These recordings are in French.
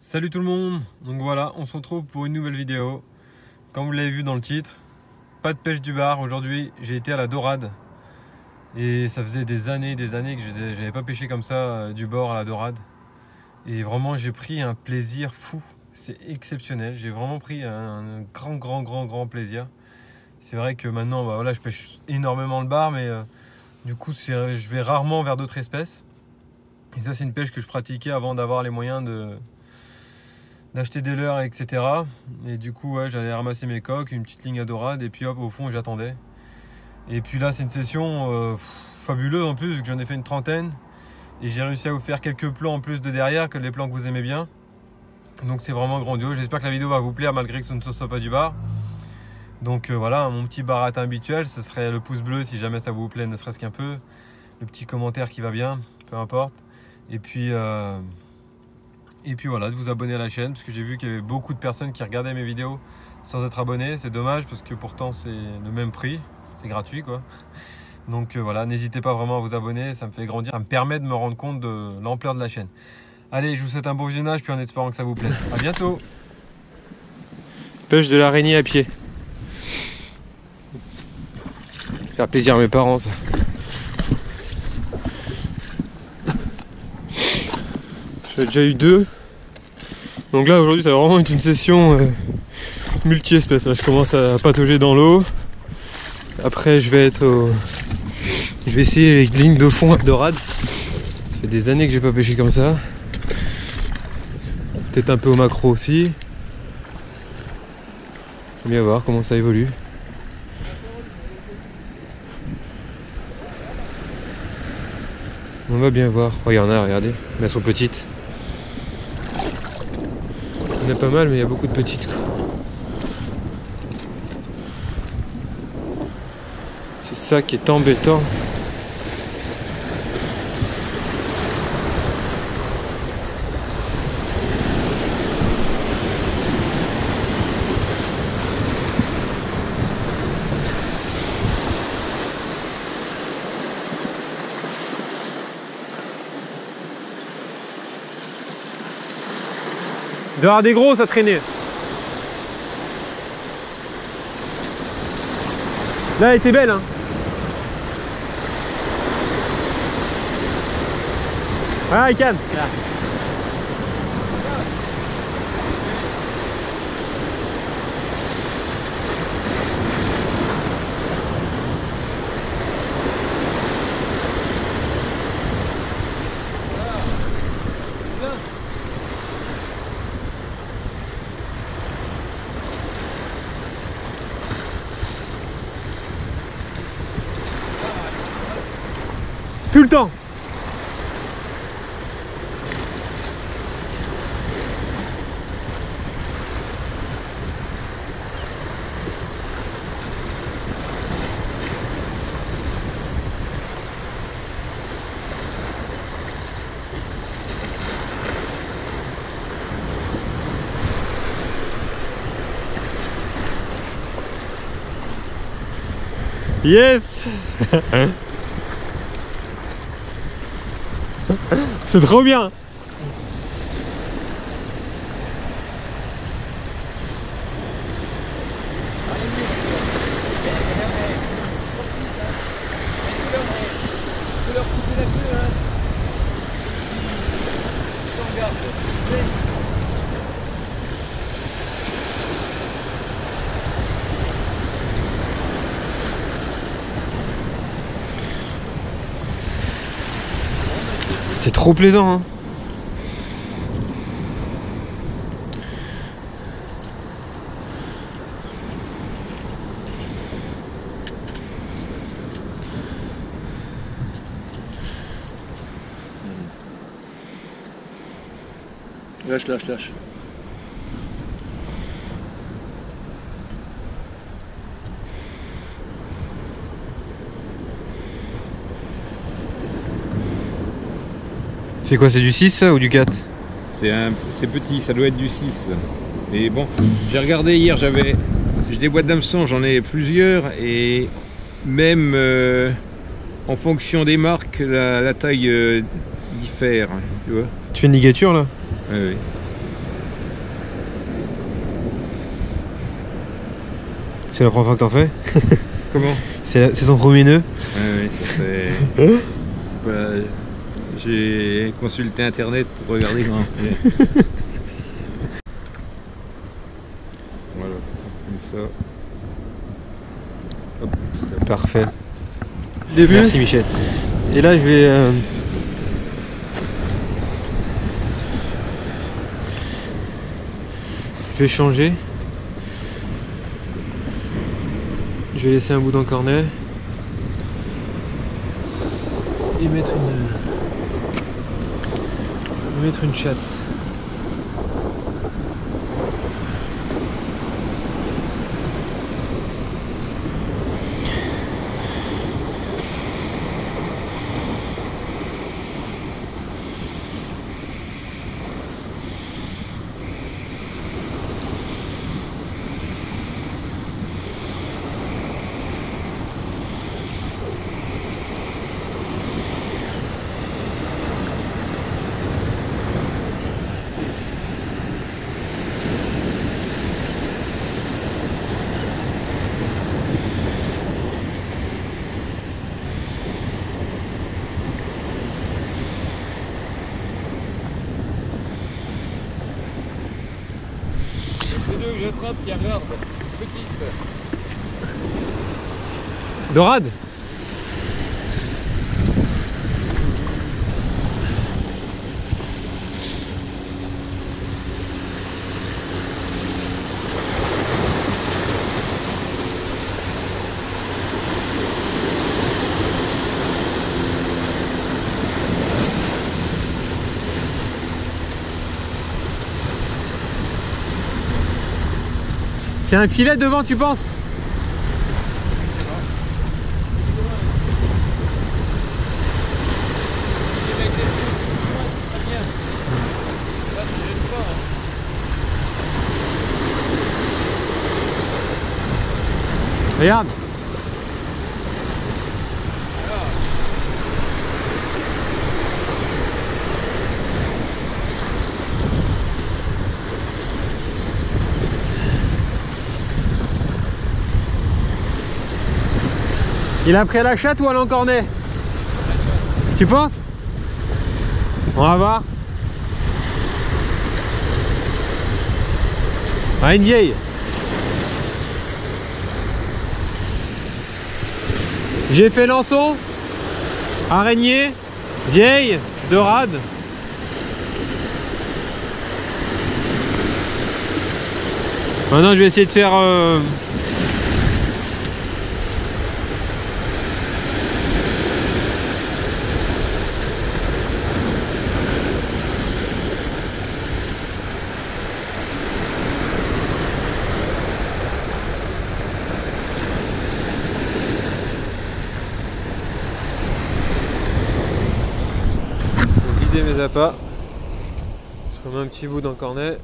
Salut tout le monde, donc voilà, on se retrouve pour une nouvelle vidéo. Comme vous l'avez vu dans le titre, pas de pêche du bar. Aujourd'hui, j'ai été à la dorade. Et ça faisait des années que j'avais pas pêché comme ça du bord à la dorade. Et vraiment, j'ai pris un plaisir fou. C'est exceptionnel. J'ai vraiment pris un grand plaisir. C'est vrai que maintenant, bah voilà, je pêche énormément le bar, mais du coup, je vais rarement vers d'autres espèces. Et ça, c'est une pêche que je pratiquais avant d'avoir les moyens d'acheter des leurres, etc. Et du coup, ouais, j'allais ramasser mes coques, une petite ligne à dorade, et puis hop, au fond, j'attendais. Et puis là, c'est une session fabuleuse en plus, vu que j'en ai fait une trentaine. Et j'ai réussi à vous faire quelques plans en plus de derrière, que les plans que vous aimez bien. Donc c'est vraiment grandiose. J'espère que la vidéo va vous plaire, malgré que ce ne soit pas du bar. Donc voilà, mon petit baratin habituel, ce serait le pouce bleu si jamais ça vous plaît, ne serait-ce qu'un peu. Le petit commentaire qui va bien, peu importe. Et puis voilà, de vous abonner à la chaîne, parce que j'ai vu qu'il y avait beaucoup de personnes qui regardaient mes vidéos sans être abonnés. C'est dommage, parce que pourtant c'est le même prix, c'est gratuit quoi. Donc voilà, n'hésitez pas vraiment à vous abonner, ça me fait grandir, ça me permet de me rendre compte de l'ampleur de la chaîne. Allez, je vous souhaite un bon visionnage, puis en espérant que ça vous plaise. A bientôt. Pêche de l'araignée à pied. Faire plaisir à mes parents, ça. J'en ai déjà eu deux. Donc là aujourd'hui ça va vraiment être une session multi-espèces. Là je commence à patauger dans l'eau. Après je vais essayer les lignes de fond à dorade. Ça fait des années que j'ai pas pêché comme ça. Peut-être un peu au macro aussi. On va bien voir comment ça évolue. On va bien voir. Oh, il y en a, regardez. Mais elles sont petites. Il y en a pas mal, mais il y a beaucoup de petites. C'est ça qui est embêtant. Il doit y avoir des grosses à traîner. Là, elle était belle, hein. Ah, il calme. Là. Tout le temps. Yes. C'est trop bien. C'est trop plaisant, hein. Lâche. C'est quoi, c'est du 6 ça, ou du 4? C'est petit, ça doit être du 6. Mais bon, j'ai regardé hier, j'ai des boîtes d'hameçon, j'en ai plusieurs, et même en fonction des marques, la taille diffère, tu vois. Tu fais une ligature là? Oui. C'est la première fois que t'en fais? Comment? C'est son premier nœud? Ouais, ça fait... c'est pas... J'ai consulté internet pour regarder comment on fait. Voilà, comme ça. Hop, ça... Parfait. Début. Merci Michel. Et là je vais changer. Je vais laisser un bout dans le cornet et mettre une chatte. Je trappe, tiens, regarde, petite. Dorade. C'est un filet devant, tu penses? Regarde. Il a pris à la chatte ou à l'encornet? Tu penses? On va voir. Ah, une vieille. J'ai fait Lançon, araignée, vieille, dorade. Maintenant je vais essayer de faire mes appâts. Je remets un petit bout dans le cornet.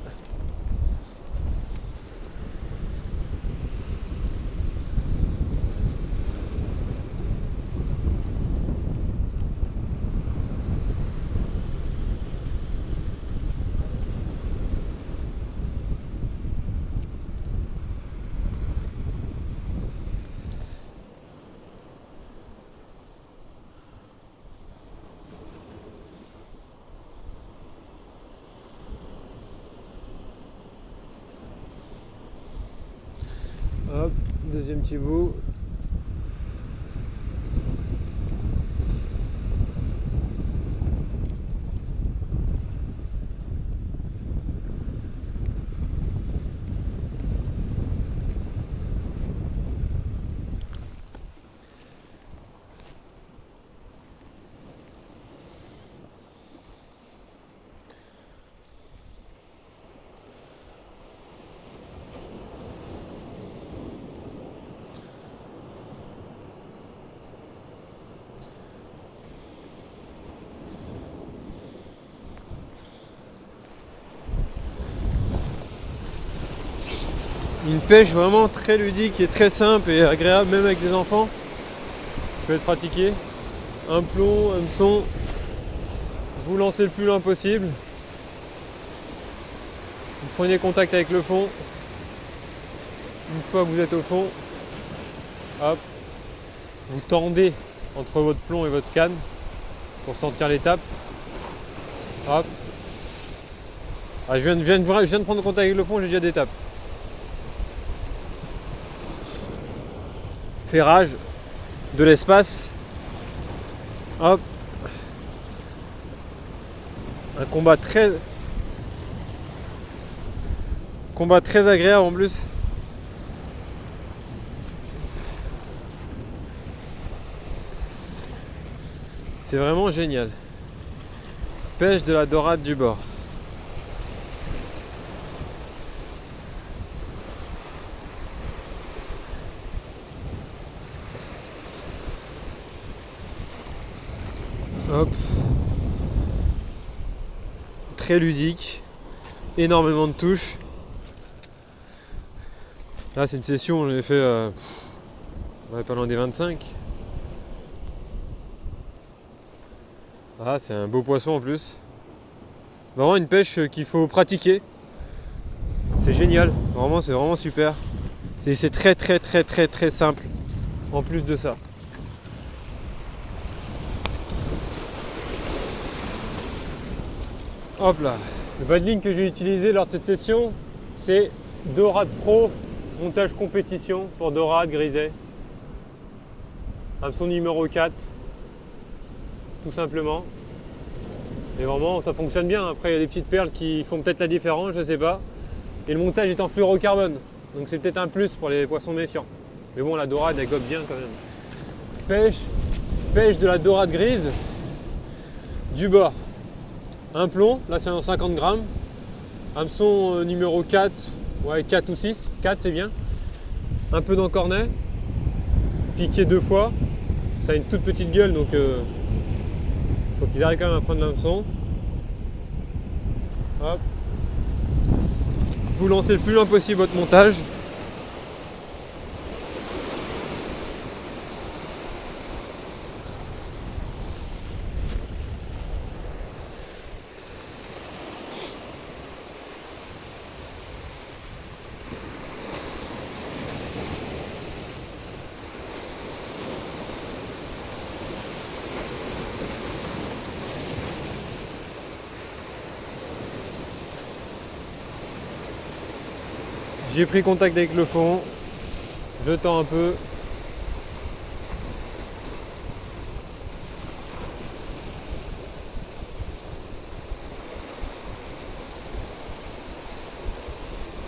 Hop, deuxième petit bout. Une pêche vraiment très ludique et très simple et agréable, même avec des enfants. Vous pouvez le pratiquer. Un plomb, un hameçon. Vous lancez le plus loin possible. Vous prenez contact avec le fond. Une fois que vous êtes au fond, Hop. Vous tendez entre votre plomb et votre canne pour sentir l'étape. Hop. Ah, je viens de prendre contact avec le fond, j'ai déjà des tapes. Ferrage, de l'espace. Hop. Un combat très agréable en plus. C'est vraiment génial. Pêche de la dorade du bord. Hop. Très ludique, énormément de touches. Là c'est une session, on l'ai fait pas loin des 25. Ah, c'est un beau poisson en plus. Vraiment une pêche qu'il faut pratiquer. C'est génial, vraiment c'est vraiment super. C'est très simple en plus de ça. Hop là, le badling que j'ai utilisé lors de cette session, c'est Dorade Pro, montage compétition pour dorade, griset. Hameçon numéro 4, tout simplement. Et vraiment, ça fonctionne bien. Après, il y a des petites perles qui font peut-être la différence, je sais pas. Et le montage est en fluorocarbone, donc c'est peut-être un plus pour les poissons méfiants. Mais bon, la dorade, elle gobe bien quand même. Pêche de la dorade grise, du bord. Un plomb, là c'est en 50 grammes. Hameçon numéro 4, ouais 4 ou 6, 4 c'est bien. Un peu d'encornet, piqué 2 fois. Ça a une toute petite gueule donc faut qu'ils arrivent quand même à prendre l'hameçon. Hop. Vous lancez le plus loin possible votre montage. J'ai pris contact avec le fond, je tends un peu.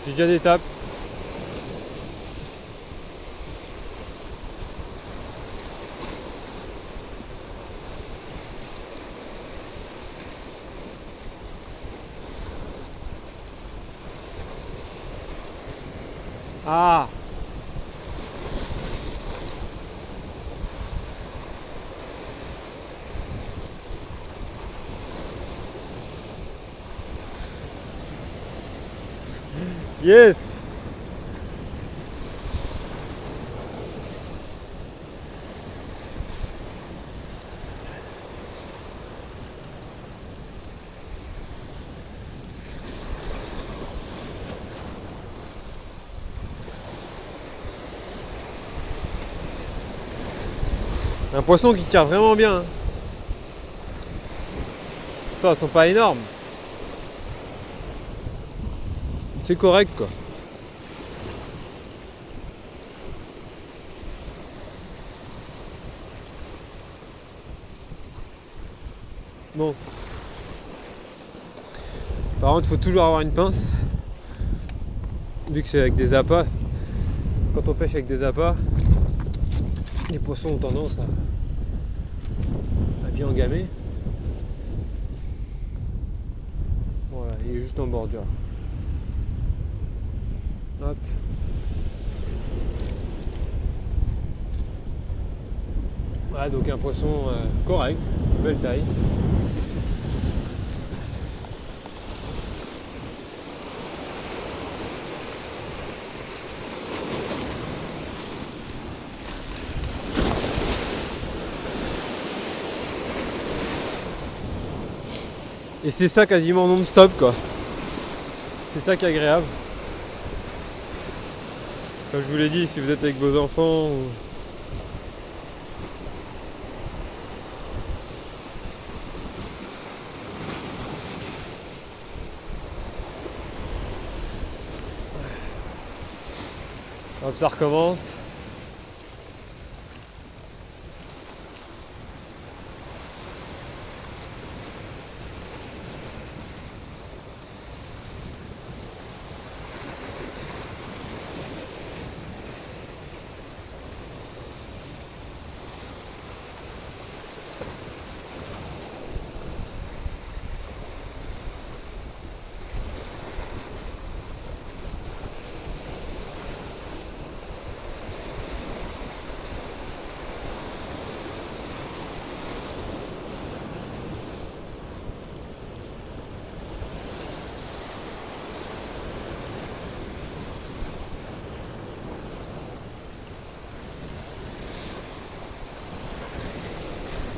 J'ai déjà des tapes. Ah! Yes! Un poisson qui tire vraiment bien. Attends, elles sont pas énormes. C'est correct quoi. Bon. Par contre, il faut toujours avoir une pince. Vu que c'est avec des appâts. Quand on pêche avec des appâts, les poissons ont tendance à bien engamer. Voilà, il est juste en bordure. Hop. Voilà, donc un poisson correct, belle taille. Et c'est ça quasiment non-stop quoi. C'est ça qui est agréable. Comme je vous l'ai dit, si vous êtes avec vos enfants Hop, ça recommence.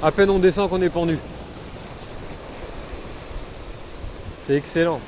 À peine on descend qu'on est pendu. C'est excellent.